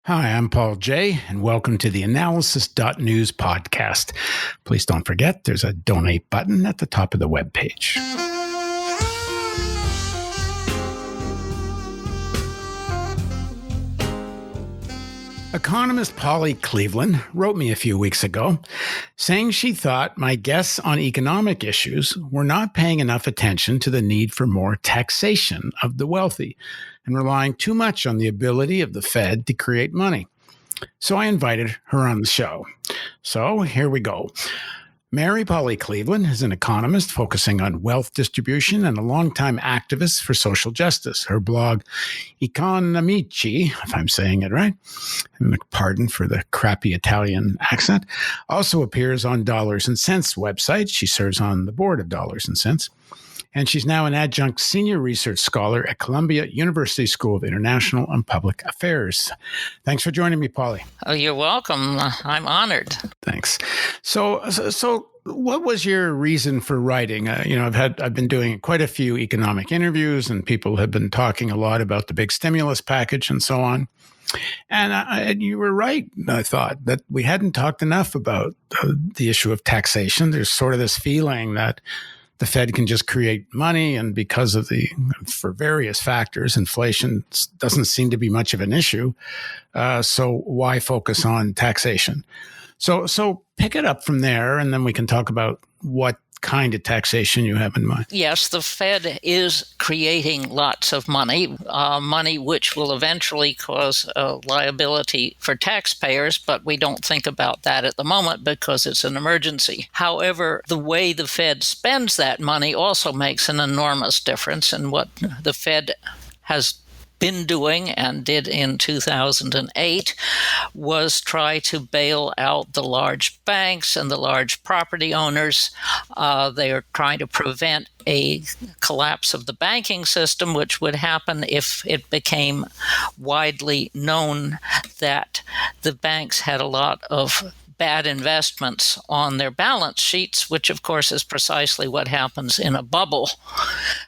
Hi, I'm Paul J., and welcome to the theAnalysis.news podcast. Please don't forget there's a donate button at the top of the webpage. Economist Polly Cleveland wrote me a few weeks ago saying she thought my guests on economic issues were not paying enough attention to the need for more taxation of the wealthy and relying too much on the ability of the Fed to create money. So I invited her on the show. So here we go. Mary Polly Cleveland is an economist focusing on wealth distribution and a longtime activist for social justice. Her blog, Economici, if I'm saying it right, and pardon for the crappy Italian accent, also appears on Dollars and Cents website. She serves on the board of Dollars and Cents. And she's now an adjunct senior research scholar at Columbia University School of International and Public Affairs. Thanks for joining me, Polly. Oh, you're welcome. I'm honored. Thanks. So what was your reason for writing? I've been doing quite a few economic interviews, and people have been talking a lot about the big stimulus package and so on. And you were right, I thought, that we hadn't talked enough about the issue of taxation. There's sort of this feeling that the Fed can just create money, and because of for various factors, inflation doesn't seem to be much of an issue. So why focus on taxation? So pick it up from there, and then we can talk about what kind of taxation you have in mind. Yes, the Fed is creating lots of money which will eventually cause a liability for taxpayers, but we don't think about that at the moment because it's an emergency. However, the way the Fed spends that money also makes an enormous difference, and what the Fed has been doing and did in 2008 was try to bail out the large banks and the large property owners. They are trying to prevent a collapse of the banking system, which would happen if it became widely known that the banks had a lot of bad investments on their balance sheets, which of course is precisely what happens in a bubble.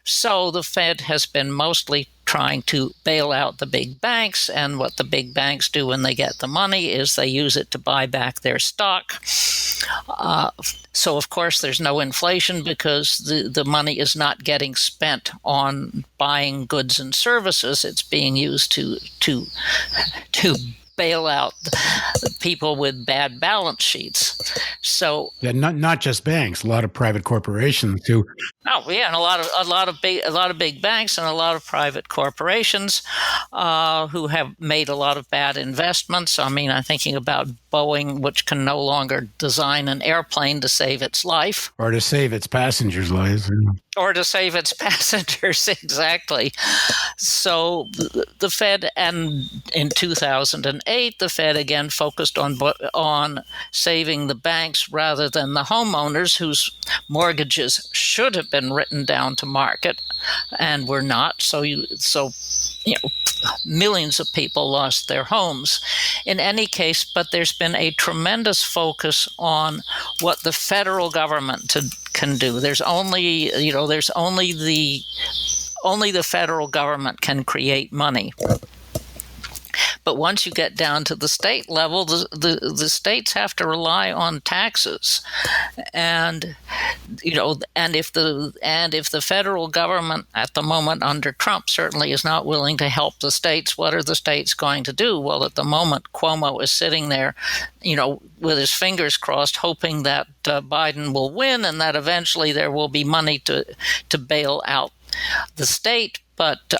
So the Fed has been mostly trying to bail out the big banks, and what the big banks do when they get the money is they use it to buy back their stock. So of course there's no inflation because the money is not getting spent on buying goods and services. It's being used to bail out people with bad balance sheets. So yeah, not just banks, a lot of private corporations too. Oh yeah, and a lot of big banks and a lot of private corporations who have made a lot of bad investments. I mean, I'm thinking about Boeing, which can no longer design an airplane to save its life, or to save its passengers' lives. Or to save its passengers, exactly. So the Fed, and in 2008, the Fed again focused on saving the banks rather than the homeowners whose mortgages should have been written down to market and were not. So millions of people lost their homes. In any case, but there's been a tremendous focus on what the federal government can do. There's only the federal government can create money. But once you get down to the state level, the states have to rely on taxes, and if the federal government at the moment under Trump certainly is not willing to help the states, what are the states going to do? Well, at the moment, Cuomo is sitting there, with his fingers crossed, hoping that Biden will win and that eventually there will be money to bail out the state, but.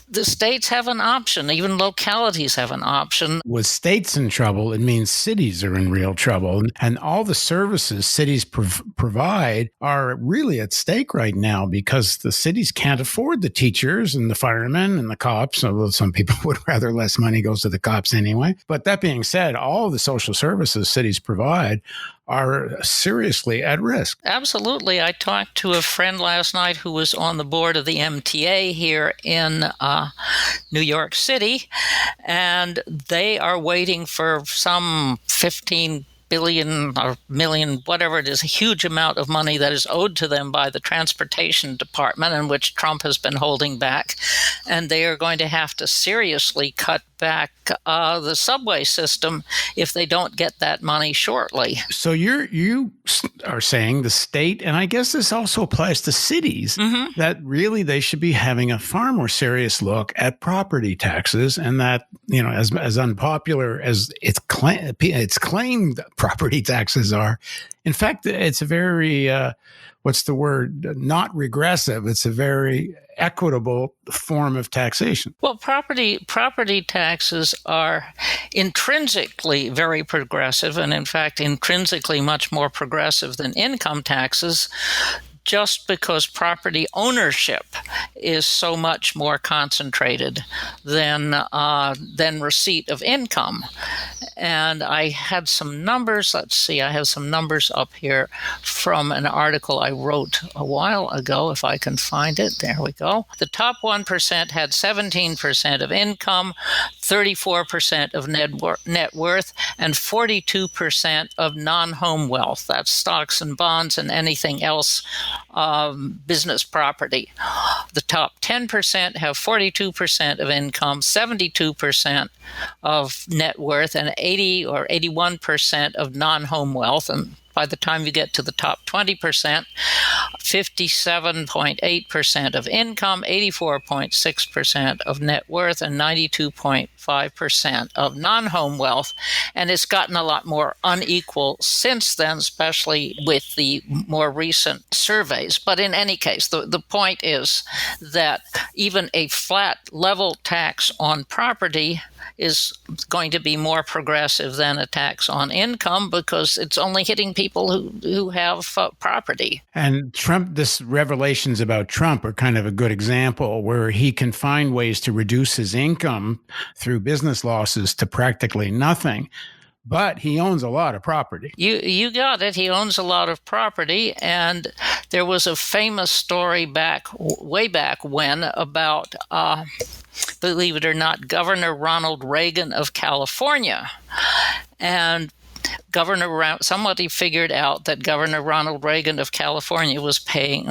The states have an option. Even localities have an option. With states in trouble, it means cities are in real trouble. And all the services cities provide are really at stake right now because the cities can't afford the teachers and the firemen and the cops, although some people would rather less money goes to the cops anyway. But that being said, all the social services cities provide are seriously at risk. Absolutely. I talked to a friend last night who was on the board of the MTA here in New York City, and they are waiting for some $15 billion or million, whatever it is, a huge amount of money that is owed to them by the Transportation Department, and which Trump has been holding back. And they are going to have to seriously cut back the subway system if they don't get that money shortly. So you are saying the state, and I guess this also applies to cities, that really they should be having a far more serious look at property taxes, and that, as unpopular as it's claimed property taxes are, in fact, it's a very what's the word? Not regressive. It's a very equitable form of taxation. Well, property taxes are intrinsically very progressive, and in fact, intrinsically much more progressive than income taxes, just because property ownership is so much more concentrated than receipt of income. And I had some numbers. Let's see, I have some numbers up here from an article I wrote a while ago, if I can find it. There we go. The top 1% had 17% of income, 34% of net worth, and 42% of non-home wealth. That's stocks and bonds and anything else business property. The top 10% have 42% of income, 72% of net worth, and 80 or 81% of non-home wealth. And by the time you get to the top 20%, 57.8% of income, 84.6% of net worth, and 92.5% of non-home wealth. And it's gotten a lot more unequal since then, especially with the more recent surveys. But in any case, the point is that even a flat level tax on property is going to be more progressive than a tax on income, because it's only hitting people who have property. And Trump, this revelations about Trump are kind of a good example where he can find ways to reduce his income through business losses to practically nothing. But he owns a lot of property. You got it. He owns a lot of property. And there was a famous story way back when about, believe it or not, Governor Ronald Reagan of California. And somebody figured out that Governor Ronald Reagan of California was paying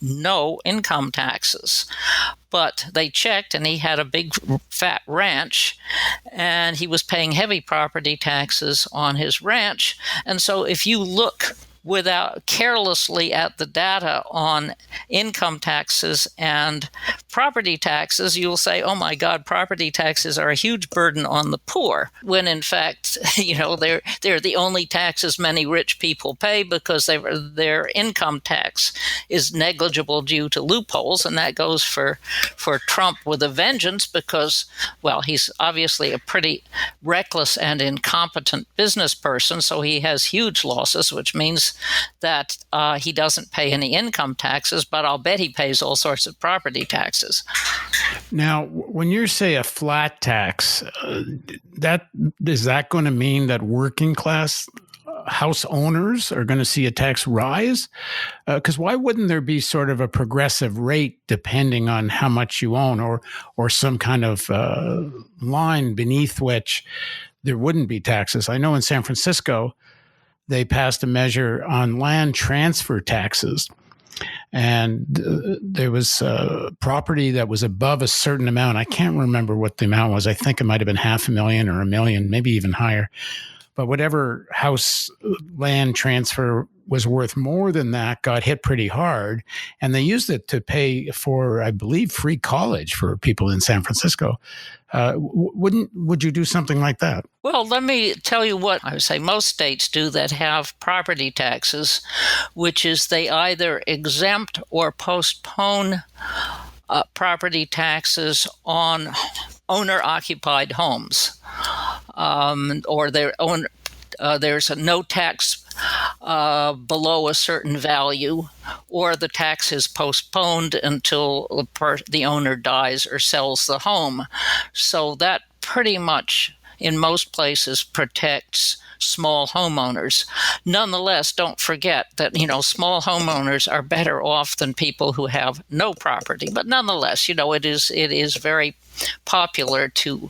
no income taxes. But they checked, and he had a big fat ranch, and he was paying heavy property taxes on his ranch. And so if you look carelessly at the data on income taxes and property taxes, you'll say, oh my God, property taxes are a huge burden on the poor, when in fact, they're the only taxes many rich people pay, because their income tax is negligible due to loopholes. And that goes for Trump with a vengeance, because, well, he's obviously a pretty reckless and incompetent business person, so he has huge losses, which means that he doesn't pay any income taxes, but I'll bet he pays all sorts of property taxes. Now, when you say a flat tax, is that going to mean that working class house owners are going to see a tax rise? Because why wouldn't there be sort of a progressive rate depending on how much you own, or some kind of line beneath which there wouldn't be taxes? I know in San Francisco, they passed a measure on land transfer taxes. And there was property that was above a certain amount. I can't remember what the amount was. I think it might have been $500,000 or $1 million, maybe even higher. But whatever house land transfer was worth more than that got hit pretty hard. And they used it to pay for, I believe, free college for people in San Francisco. Would you do something like that? Well, let me tell you what I would say most states do that have property taxes, which is they either exempt or postpone property taxes on owner-occupied homes, or there's a no tax below a certain value, or the tax is postponed until the owner dies or sells the home. So that pretty much, in most places, protects small homeowners. Nonetheless, don't forget that, small homeowners are better off than people who have no property. But nonetheless, it is very popular to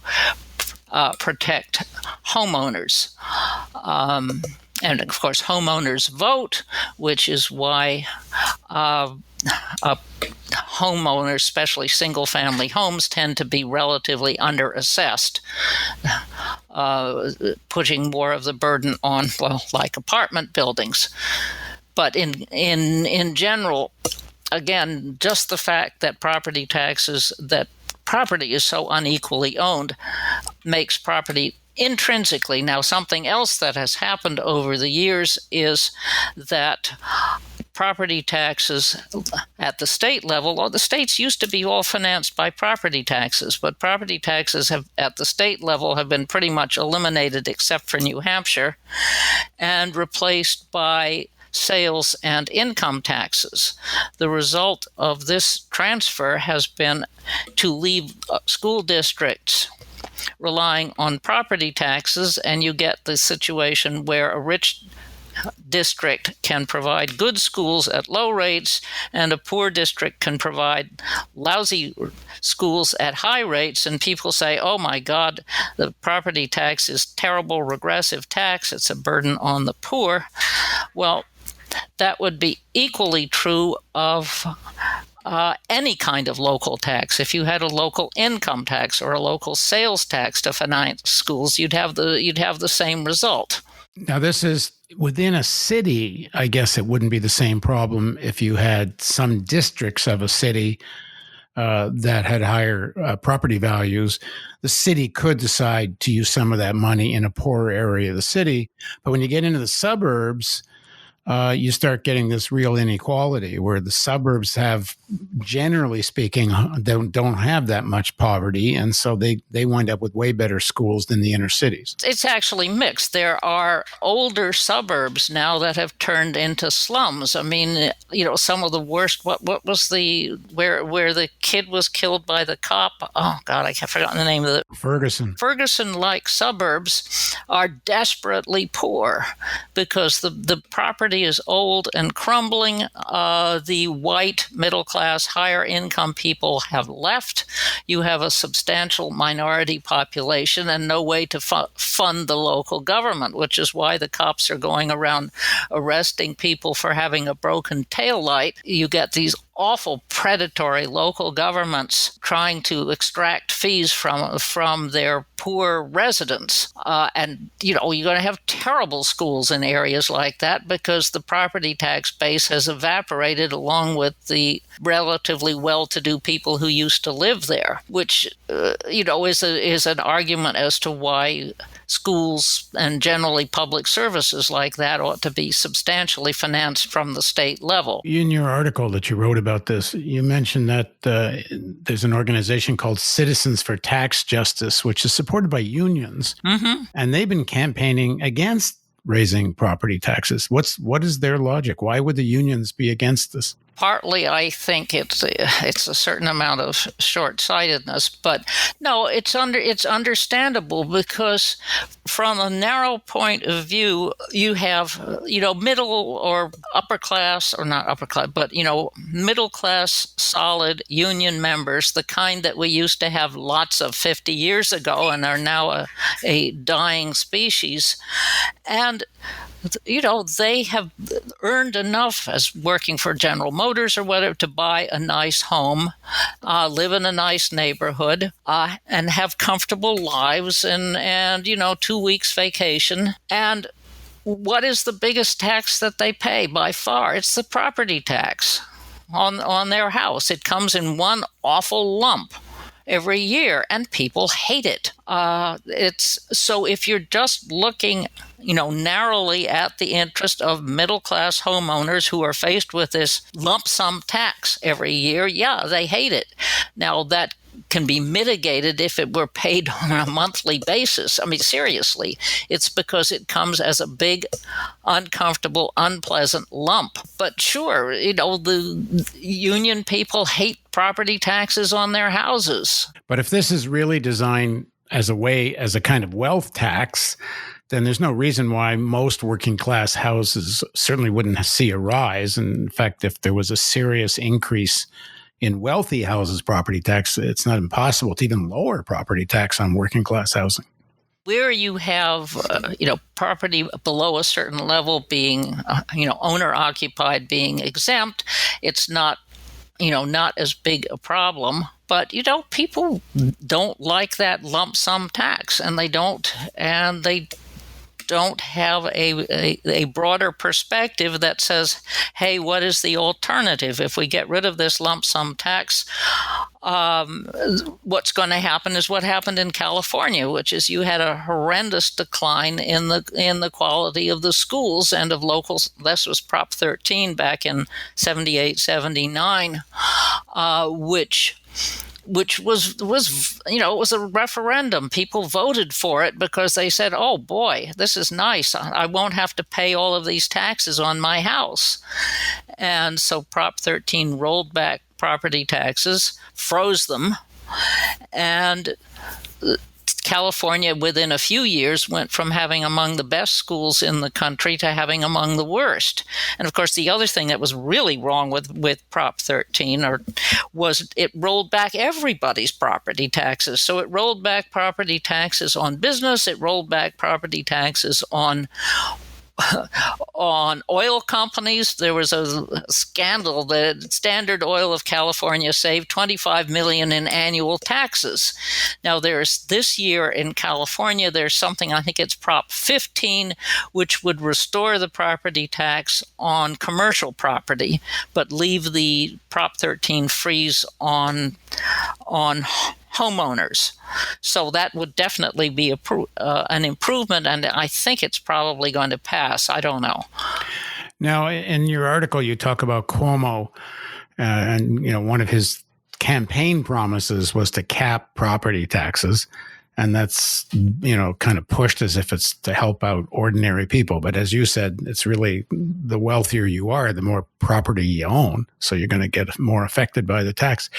protect homeowners. And of course, homeowners vote, which is why homeowners, especially single-family homes, tend to be relatively underassessed, putting more of the burden on, well, like apartment buildings. But in general, again, just the fact that property is so unequally owned makes property intrinsically. Now, something else that has happened over the years is that property taxes at the state level, well, the states used to be all financed by property taxes, but property taxes at the state level have been pretty much eliminated except for New Hampshire and replaced by sales and income taxes. The result of this transfer has been to leave school districts relying on property taxes, and you get the situation where a rich district can provide good schools at low rates, and a poor district can provide lousy schools at high rates. And people say, oh my God, the property tax is terrible, regressive tax. It's a burden on the poor. Well, that would be equally true of any kind of local tax. If you had a local income tax or a local sales tax to finance schools, you'd have the same result. Now, this is within a city. I guess it wouldn't be the same problem if you had some districts of a city that had higher property values. The city could decide to use some of that money in a poorer area of the city. But when you get into the suburbs, you start getting this real inequality where the suburbs have, generally speaking, don't have that much poverty. And so they wind up with way better schools than the inner cities. It's actually mixed. There are older suburbs now that have turned into slums. I mean, some of the worst, what was where the kid was killed by the cop? Oh, God, I have forgotten the name of it. Ferguson-like suburbs are desperately poor because the property is old and crumbling. The white middle class, higher income people have left. You have a substantial minority population and no way to fund the local government, which is why the cops are going around arresting people for having a broken taillight. You get these awful predatory local governments trying to extract fees from their poor residents. And you're going to have terrible schools in areas like that because the property tax base has evaporated along with the relatively well-to-do people who used to live there, which, is an argument as to why schools and generally public services like that ought to be substantially financed from the state level. In your article that you wrote about this, you mentioned that there's an organization called Citizens for Tax Justice, which is supported by unions, and they've been campaigning against raising property taxes. What is their logic? Why would the unions be against this? Partly, I think it's a certain amount of short-sightedness, but no, it's understandable because from a narrow point of view, you have middle or upper class, or not upper class, but middle class solid union members, the kind that we used to have lots of 50 years ago and are now a dying species, and they have earned enough as working for General Motors or whatever to buy a nice home, live in a nice neighborhood, and have comfortable lives and 2 weeks vacation. And what is the biggest tax that they pay by far? It's the property tax on their house. It comes in one awful lump every year, and people hate it. So if you're just looking, narrowly at the interest of middle-class homeowners who are faced with this lump sum tax every year, yeah, they hate it. Now, that can be mitigated if it were paid on a monthly basis. I mean, seriously, it's because it comes as a big, uncomfortable, unpleasant lump. But sure, the union people hate property taxes on their houses. But if this is really designed as a kind of wealth tax, then there's no reason why most working class houses certainly wouldn't see a rise. And in fact, if there was a serious increase in wealthy houses' property tax, it's not impossible to even lower property tax on working class housing. where you have, property below a certain level being, owner occupied being exempt, it's not as big a problem. But, people don't like that lump sum tax, and they don't have a broader perspective that says, hey, what is the alternative? If we get rid of this lump sum tax, what's going to happen is what happened in California, which is you had a horrendous decline in the quality of the schools and of locals. This was Prop 13 back in 78, 79, which was it was a referendum. People voted for it because they said, oh boy, this is nice. I won't have to pay all of these taxes on my house. And so Prop 13 rolled back property taxes, froze them, and California, within a few years, went from having among the best schools in the country to having among the worst. And of course, the other thing that was really wrong with Prop 13 was it rolled back everybody's property taxes. So it rolled back property taxes on business. It rolled back property taxes on oil companies. There was a scandal that Standard Oil of California saved $25 million in annual taxes. Now, there's this year in California, there's something, I think it's Prop 15, which would restore the property tax on commercial property, but leave the Prop 13 freeze on homeowners. So that would definitely be an improvement, and I think it's probably going to pass. I don't know. Now, in your article, you talk about Cuomo, and one of his campaign promises was to cap property taxes, and that's kind of pushed as if it's to help out ordinary people. But as you said, it's really the wealthier you are, the more property you own, so you're going to get more affected by the tax.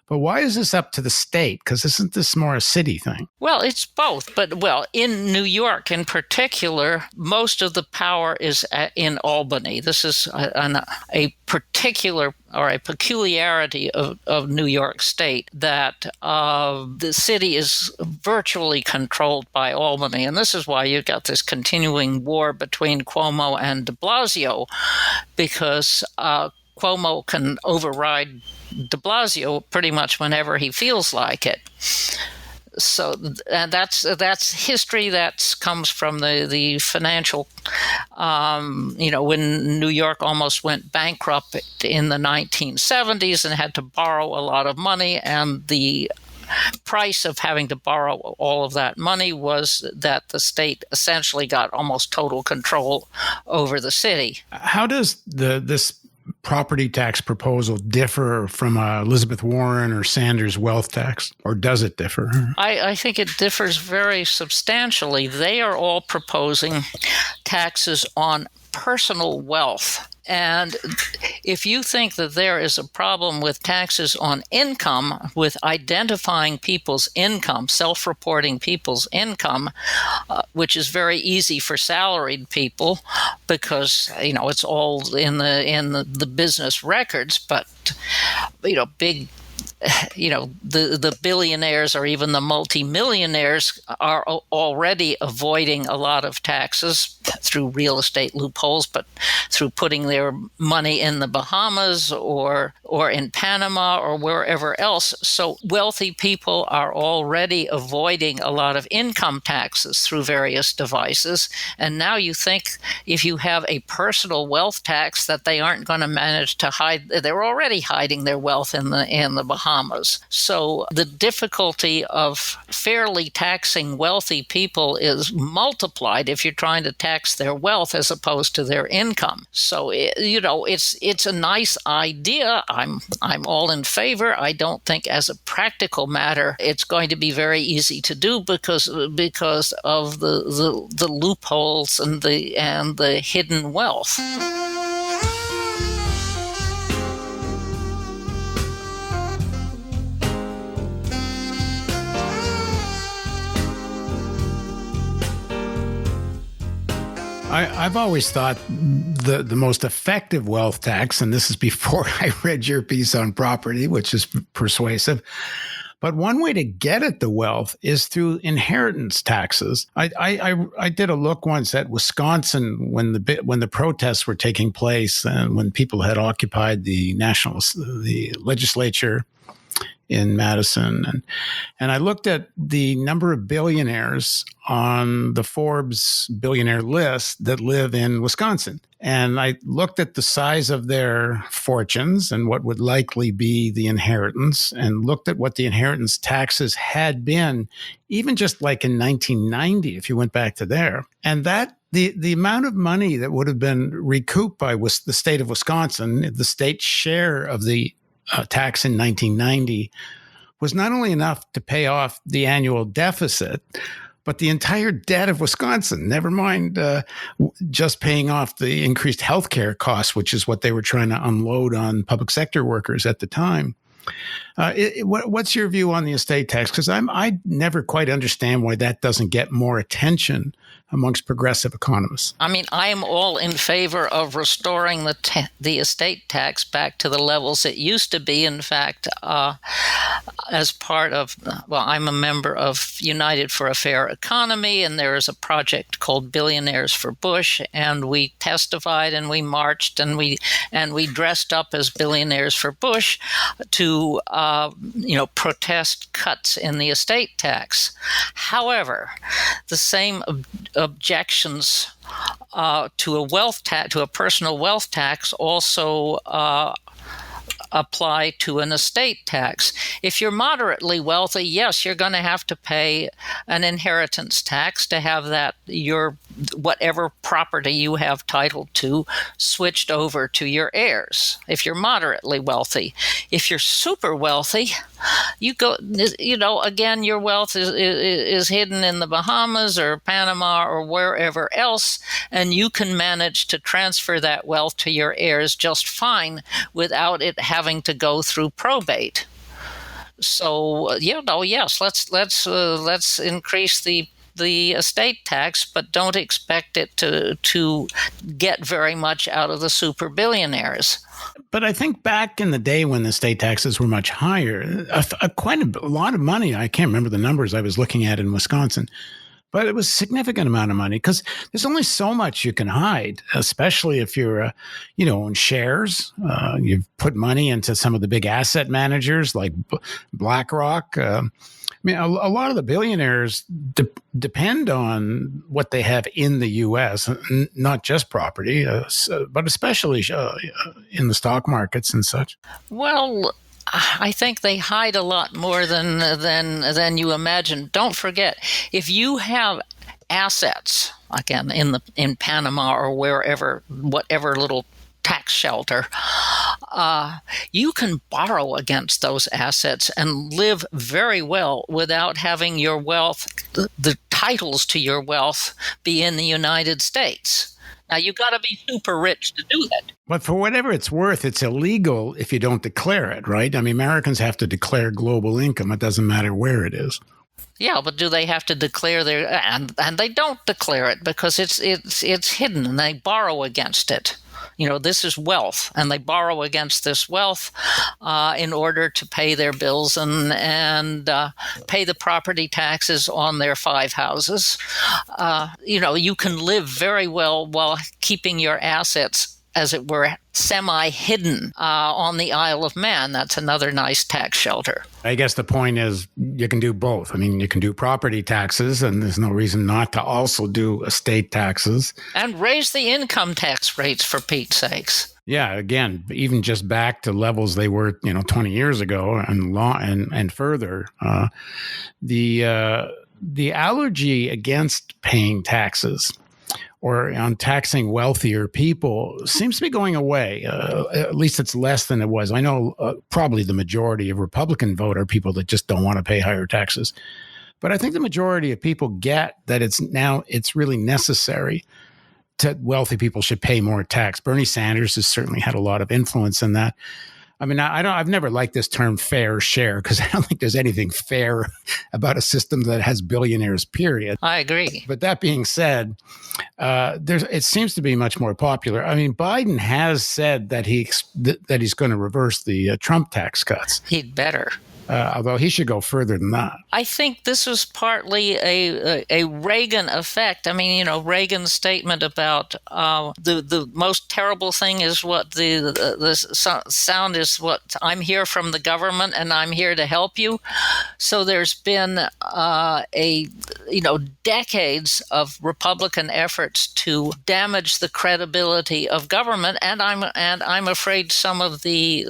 But why is this up to the state? Because isn't this more a city thing? Well, it's both. But, in New York in particular, most of the power is in Albany. This is a particular or a peculiarity of New York State, that the city is virtually controlled by Albany. And this is why you've got this continuing war between Cuomo and de Blasio, because Cuomo can override de Blasio pretty much whenever he feels like it. So and that's history that comes from the financial, when New York almost went bankrupt in the 1970s and had to borrow a lot of money, and the price of having to borrow all of that money was that the state essentially got almost total control over the city. How does this property tax proposal differ from Elizabeth Warren or Sanders' wealth tax, or does it differ? I think it differs very substantially. They are all proposing taxes on personal wealth. And if you think that there is a problem with taxes on income, with identifying people's income, self-reporting people's income, which is very easy for salaried people because, it's all in the business records, but, big the billionaires or even the multimillionaires are already avoiding a lot of taxes through real estate loopholes, but through putting their money in the Bahamas or in Panama or wherever else. So wealthy people are already avoiding a lot of income taxes through various devices. And now you think if you have a personal wealth tax that they aren't going to manage to hide. They're already hiding their wealth in the Bahamas. So the difficulty of fairly taxing wealthy people is multiplied if you're trying to tax their wealth as opposed to their income. So it's a nice idea. I'm all in favor. I don't think as a practical matter it's going to be very easy to do because of the loopholes and the hidden wealth. I've always thought the most effective wealth tax, and this is before I read your piece on property, which is persuasive, But one way to get at the wealth is through inheritance taxes. I did a look once at Wisconsin when the protests were taking place and when people had occupied the legislature in Madison. And I looked at the number of billionaires on the Forbes billionaire list that live in Wisconsin. And I looked at the size of their fortunes and what would likely be the inheritance, and looked at what the inheritance taxes had been, even just like in 1990, if you went back to there. And that the amount of money that would have been recouped by the state of Wisconsin, the state share of the tax in 1990, was not only enough to pay off the annual deficit, but the entire debt of Wisconsin, never mind just paying off the increased healthcare costs, which is what they were trying to unload on public sector workers at the time. What's your view on the estate tax? Because I never quite understand why that doesn't get more attention amongst progressive economists. I mean, I am all in favor of restoring the estate tax back to the levels it used to be. In fact, as part of, I'm a member of United for a Fair Economy, and there is a project called Billionaires for Bush, and we testified and we marched and we dressed up as Billionaires for Bush to protest cuts in the estate tax. However, the same objections to a personal wealth tax also apply to an estate tax. If you're moderately wealthy, yes, you're going to have to pay an inheritance tax to have your whatever property you have title to switched over to your heirs. If you're moderately wealthy, if you're super wealthy, again, your wealth is hidden in the Bahamas or Panama or wherever else, and you can manage to transfer that wealth to your heirs just fine without it having to go through probate. So, yes, let's increase the estate tax, but don't expect it to get very much out of the super billionaires. But I think back in the day when the state taxes were much higher, quite a lot of money, I can't remember the numbers I was looking at in Wisconsin, but it was a significant amount of money because there's only so much you can hide, especially if you're, own shares. You've put money into some of the big asset managers like BlackRock. A lot of the billionaires depend on what they have in the U.S., not just property, but especially in the stock markets and such. Well, I think they hide a lot more than you imagine. Don't forget, if you have assets, again, in Panama or wherever, whatever little tax shelter, you can borrow against those assets and live very well without having your wealth, the titles to your wealth, be in the United States. Now, you've got to be super rich to do that. But for whatever it's worth, it's illegal if you don't declare it, right? I mean, Americans have to declare global income. It doesn't matter where it is. Yeah, but do they have to declare and they don't declare it because it's hidden and they borrow against it. This is wealth, and they borrow against this wealth in order to pay their bills and pay the property taxes on their 5 houses. You can live very well while keeping your assets, as it were, semi-hidden on the Isle of Man. That's another nice tax shelter. I guess the point is you can do both. I mean, you can do property taxes, and there's no reason not to also do estate taxes. And raise the income tax rates, for Pete's sakes. Yeah, again, even just back to levels they were, 20 years ago and further. The allergy against paying taxes or on taxing wealthier people seems to be going away. At least it's less than it was. I know probably the majority of Republican vote are people that just don't want to pay higher taxes. But I think the majority of people get that it's really necessary that wealthy people should pay more tax. Bernie Sanders has certainly had a lot of influence in that. I mean, I've never liked this term fair share because I don't think there's anything fair about a system that has billionaires, period. I agree. But that being said, it seems to be much more popular. I mean, Biden has said that he's going to reverse the Trump tax cuts. He'd better. although he should go further than that. I think this was partly a Reagan effect. I mean, Reagan's statement about the most terrible thing is what the sound is what I'm here from the government and I'm here to help you. So there's been decades of Republican efforts to damage the credibility of government, and I'm afraid some of the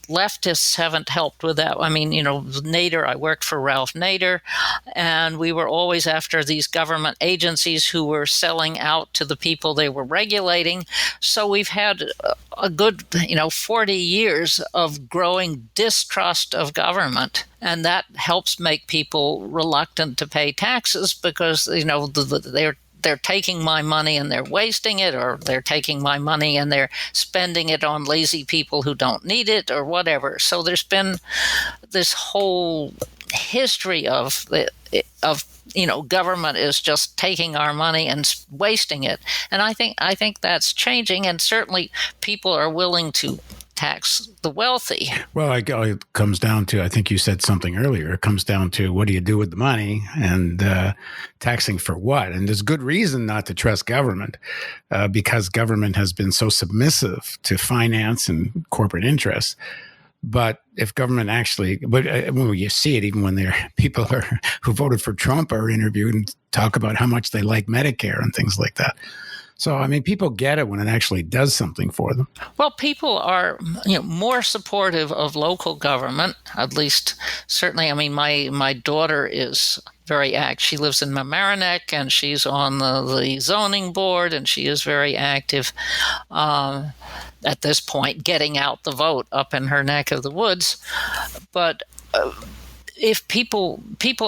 leftists haven't helped with that. I mean, Nader, I worked for Ralph Nader, and we were always after these government agencies who were selling out to the people they were regulating. So we've had a good 40 years of growing distrust of government. And that helps make people reluctant to pay taxes because, they're taking my money and they're wasting it, or they're taking my money and they're spending it on lazy people who don't need it, or whatever. So there's been this whole history of government is just taking our money and wasting it. And I think that's changing, and certainly people are willing to tax the wealthy. Well, it comes down to, I think you said something earlier, it comes down to what do you do with the money and taxing for what? And there's good reason not to trust government because government has been so submissive to finance and corporate interests. But if government when you see it, even when people who voted for Trump are interviewed and talk about how much they like Medicare and things like that. So, I mean, people get it when it actually does something for them. Well, people are more supportive of local government, at least certainly. I mean, my daughter is very active. She lives in Mamaroneck, and she's on the zoning board, and she is very active at this point, getting out the vote up in her neck of the woods. But if people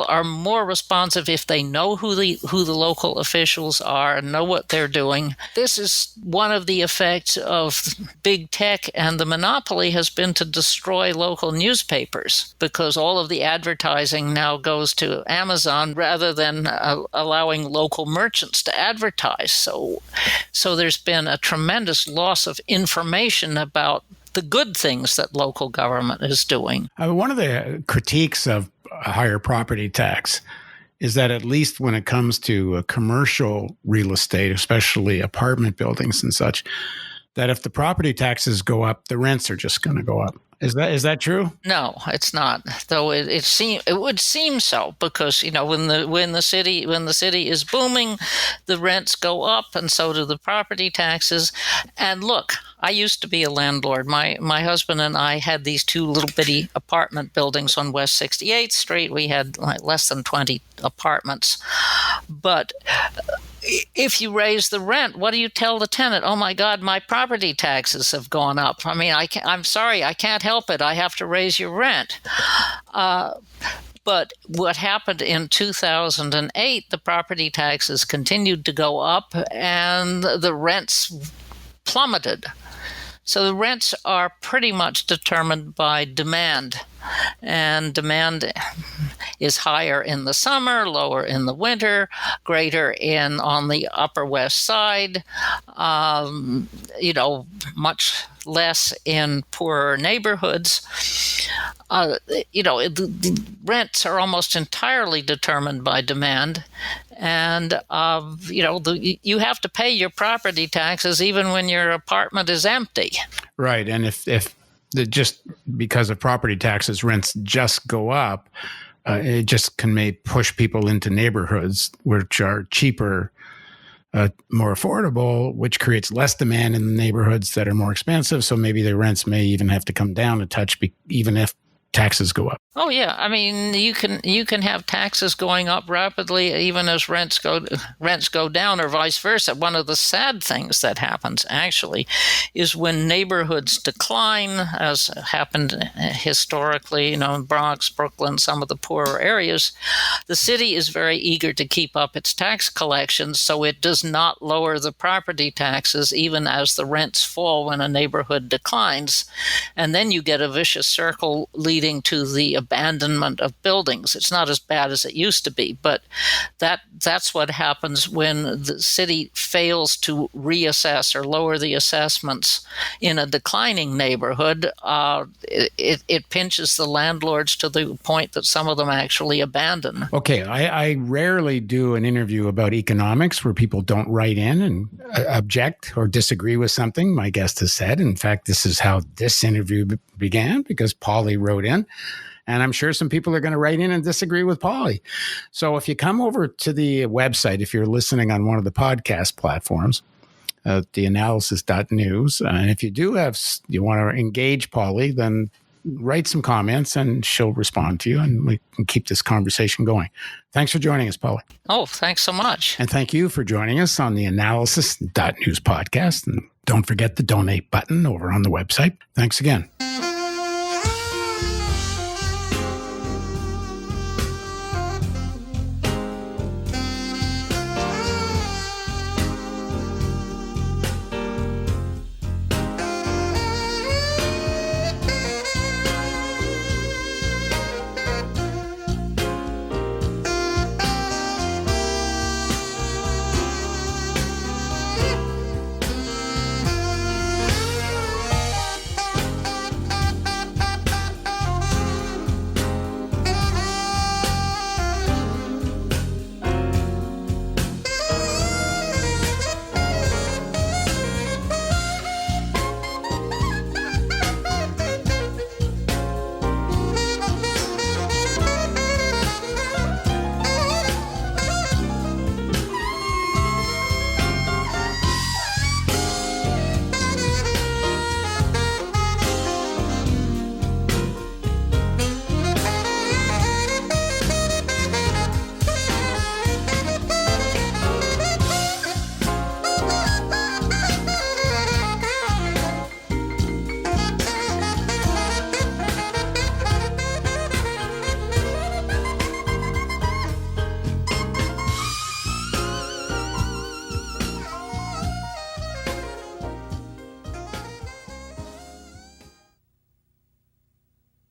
are more responsive if they know who the local officials are and know what they're doing. This is one of the effects of big tech, and the monopoly has been to destroy local newspapers because all of the advertising now goes to Amazon rather than allowing local merchants to advertise. So there's been a tremendous loss of information about the good things that local government is doing. One of the critiques of a higher property tax is that at least when it comes to commercial real estate, especially apartment buildings and such, that if the property taxes go up, the rents are just going to go up. Is that true? No, it's not. Though it would seem so, because when the city is booming, the rents go up, and so do the property taxes. And look, I used to be a landlord. My husband and I had these two little bitty apartment buildings on West 68th Street. We had less than 20 apartments, but if you raise the rent, what do you tell the tenant? Oh my God, my property taxes have gone up. I mean, I'm sorry, I can't help it. I have to raise your rent. But what happened in 2008, the property taxes continued to go up and the rents plummeted. So the rents are pretty much determined by demand, and demand is higher in the summer, lower in the winter, greater on the Upper West Side, much less in poorer neighborhoods. The rents are almost entirely determined by demand. And, you have to pay your property taxes even when your apartment is empty. Right. And if just because of property taxes, rents just go up, it just can push people into neighborhoods which are cheaper, more affordable, which creates less demand in the neighborhoods that are more expensive. So maybe the rents may even have to come down a touch, even if taxes go up. Oh yeah, I mean you can have taxes going up rapidly even as rents go down, or vice versa. One of the sad things that happens actually is when neighborhoods decline, as happened historically, in Bronx, Brooklyn, some of the poorer areas. The city is very eager to keep up its tax collections, so it does not lower the property taxes even as the rents fall when a neighborhood declines, and then you get a vicious circle leading leading to the abandonment of buildings. It's not as bad as it used to be, but that's what happens when the city fails to reassess or lower the assessments in a declining neighborhood. It pinches the landlords to the point that some of them actually abandon. Okay, I rarely do an interview about economics where people don't write in and object or disagree with something my guest has said. In fact, this is how this interview began, because Polly wrote in. And I'm sure some people are going to write in and disagree with Polly. So if you come over to the website, if you're listening on one of the podcast platforms, theAnalysis.news, and if you want to engage Polly, then write some comments and she'll respond to you, and we can keep this conversation going. Thanks for joining us, Polly. Oh, thanks so much. And thank you for joining us on the Analysis.news podcast. And don't forget the donate button over on the website. Thanks again.